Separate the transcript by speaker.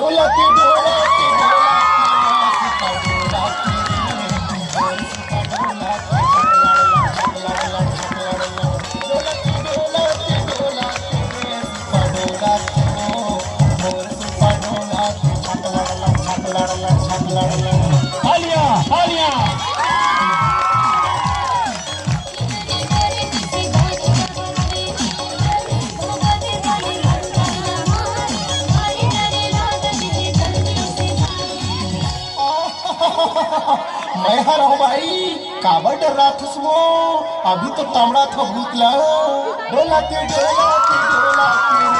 Speaker 1: ढोलकी ढोलकी
Speaker 2: आलिया आलिया
Speaker 1: मैं हरा हूँ भाई काबर डर रहा था वो अभी तो तमड़ा था भूतला ढोलकी ढोलकी ढोलकी